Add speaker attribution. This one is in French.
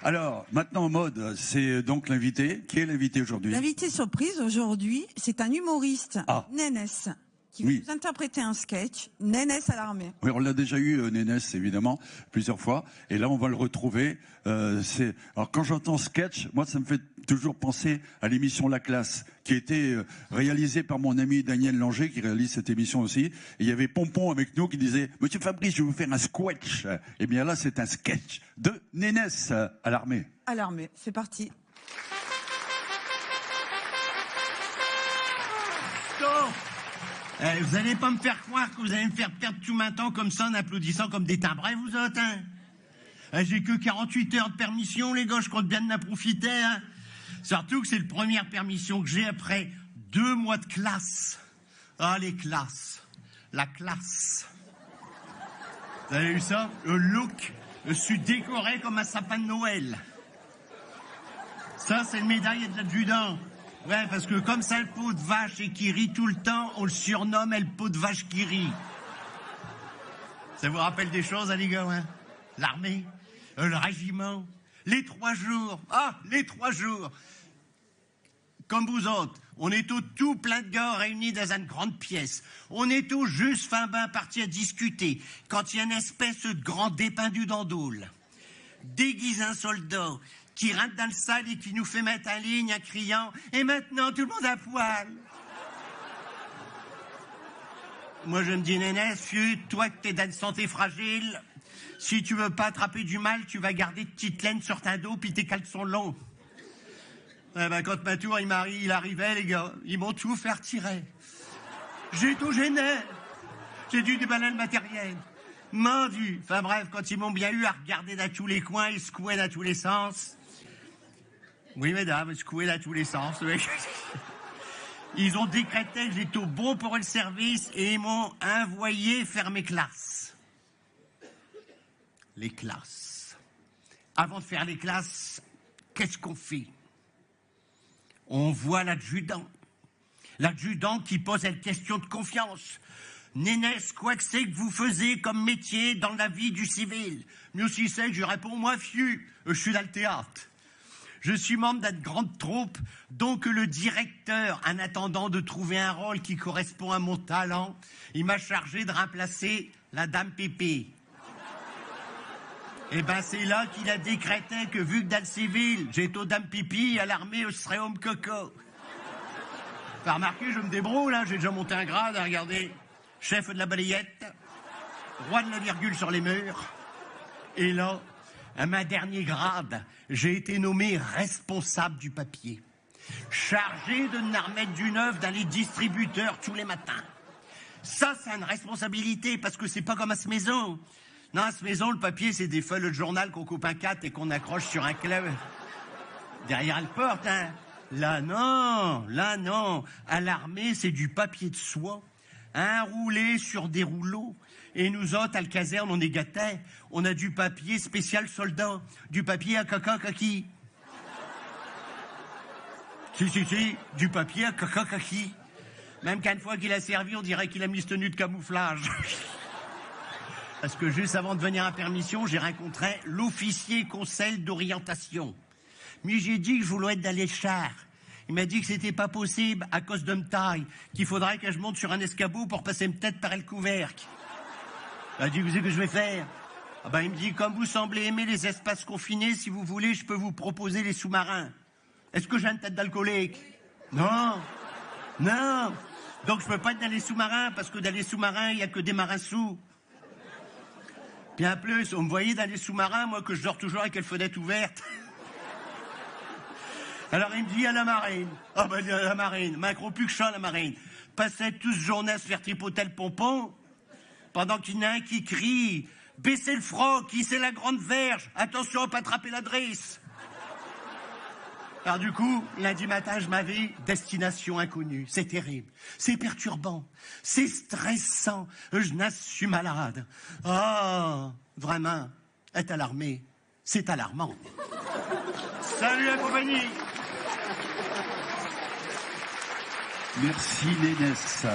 Speaker 1: Alors, maintenant en mode, c'est donc l'invité. Qui est l'invité aujourd'hui?
Speaker 2: L'invité surprise aujourd'hui, c'est un humoriste, Nénès, qui va nous interpréter un sketch, Nénès à l'armée.
Speaker 1: Oui, on l'a déjà eu, Nénès, évidemment, plusieurs fois. Et là, on va le retrouver. Alors, quand j'entends sketch, moi, ça me fait toujours penser à l'émission La Classe, qui a été réalisée par mon ami Daniel Langer, qui réalise cette émission aussi. Et il y avait Pompon avec nous qui disait « Monsieur Fabrice, je vais vous faire un sketch ». Eh bien là, c'est un sketch de Nénès à l'armée.
Speaker 2: À l'armée, c'est parti.
Speaker 3: Vous allez pas me faire croire que vous allez me faire perdre tout mon temps comme ça en applaudissant comme des timbrés, vous autres, hein? J'ai que 48 heures de permission, les gars, je compte bien de la profiter, hein? Surtout que c'est la première permission que j'ai après 2 mois de classe. Ah, les classes. La classe. Vous avez vu ça? Le look. Je suis décoré comme un sapin de Noël. Ça, c'est une médaille de l'adjudant. Ouais, parce que comme ça, le pot de vache et qui rit tout le temps, on le surnomme le pot de vache qui rit. Ça vous rappelle des choses, hein, les gars, hein? L'armée, le régiment, les 3 jours. Ah, les 3 jours. Comme vous autres, on est tout plein de gars réunis dans une grande pièce. On est tous juste fin ben partis à discuter. Quand il y a une espèce de grand dépendu d'andoule, déguisé un soldat, qui rentre dans le salle et qui nous fait mettre en ligne en criant « Et maintenant, tout le monde à poil !» Moi, je me dis « Nénès, fieu, toi que t'es dans une santé fragile, si tu veux pas attraper du mal, tu vas garder de petites laines sur ta dos puis tes caleçons longs. » Eh ben, quand ma tour, il arrivait, les gars, ils m'ont tout fait retirer. J'ai tout gêné. J'ai dû déballer le matériel. Mendu. Enfin bref, quand ils m'ont bien eu à regarder dans tous les coins, ils secouaient dans tous les sens. Oui, mesdames, secouaient dans tous les sens. Ils ont décrété que j'étais au bon pour le service et ils m'ont envoyé faire mes classes. Les classes. Avant de faire les classes, qu'est-ce qu'on fait? On voit l'adjudant. L'adjudant qui pose une question de confiance. Nénès, quoi que c'est que vous faisiez comme métier dans la vie du civil? Mais aussi c'est que je réponds, moi, fiu, je suis dans le théâtre. Je suis membre d'une grande troupe, donc le directeur, en attendant de trouver un rôle qui correspond à mon talent, il m'a chargé de remplacer la dame Pépé. Et ben c'est là qu'il a décrété que vu que dans le civil, j'étais aux dames pipi, à l'armée, je serais homme coco. T'as remarqué, je me débrouille, là, j'ai déjà monté un grade, regardez. Chef de la balayette, roi de la virgule sur les murs. Et là, à ma dernier grade, j'ai été nommé responsable du papier. Chargé de n'en remettre du neuf dans les distributeurs tous les matins. Ça, c'est une responsabilité, parce que c'est pas comme à cette maison. Non, à cette maison, le papier, c'est des feuilles de journal qu'on coupe en 4 et qu'on accroche sur un clou derrière la porte, hein. Là, non. À l'armée, c'est du papier de soie. Enroulé sur des rouleaux. Et nous autres, à la caserne, on est gâtés. On a du papier spécial soldat. Du papier à caca kaki. Si, du papier à caca kaki. Même qu'une fois qu'il a servi, on dirait qu'il a mis cette tenue de camouflage. Parce que juste avant de venir à permission, j'ai rencontré l'officier conseil d'orientation. Mais j'ai dit que je voulais être dans les chars. Il m'a dit que c'était pas possible à cause de ma taille, qu'il faudrait que je monte sur un escabeau pour passer ma tête par le couvercle. Il m'a dit, vous savez ce que je vais faire? Ah ben, il me dit, comme vous semblez aimer les espaces confinés, si vous voulez, je peux vous proposer les sous-marins. Est-ce que j'ai une tête d'alcoolique? Non. Donc je peux pas être dans les sous-marins, parce que dans les sous-marins, il y a que des marins sous. Puis en plus, on me voyait dans les sous-marins, moi, que je dors toujours avec les fenêtres ouvertes. Alors il me dit à la marine. Ah ben à la marine, macro plus que ça, la marine. Passait toute journée à se faire tripoter le pompon, pendant qu'il y en a un qui crie « Baissez le froc, hissez la grande verge, attention à pas attraper la drisse !» Alors du coup, lundi matin, je m'avais destination inconnue. C'est terrible, c'est perturbant, c'est stressant, je suis malade. Ah, vraiment, être à l'armée, c'est alarmant. Salut la compagnie.
Speaker 1: Merci Nénès.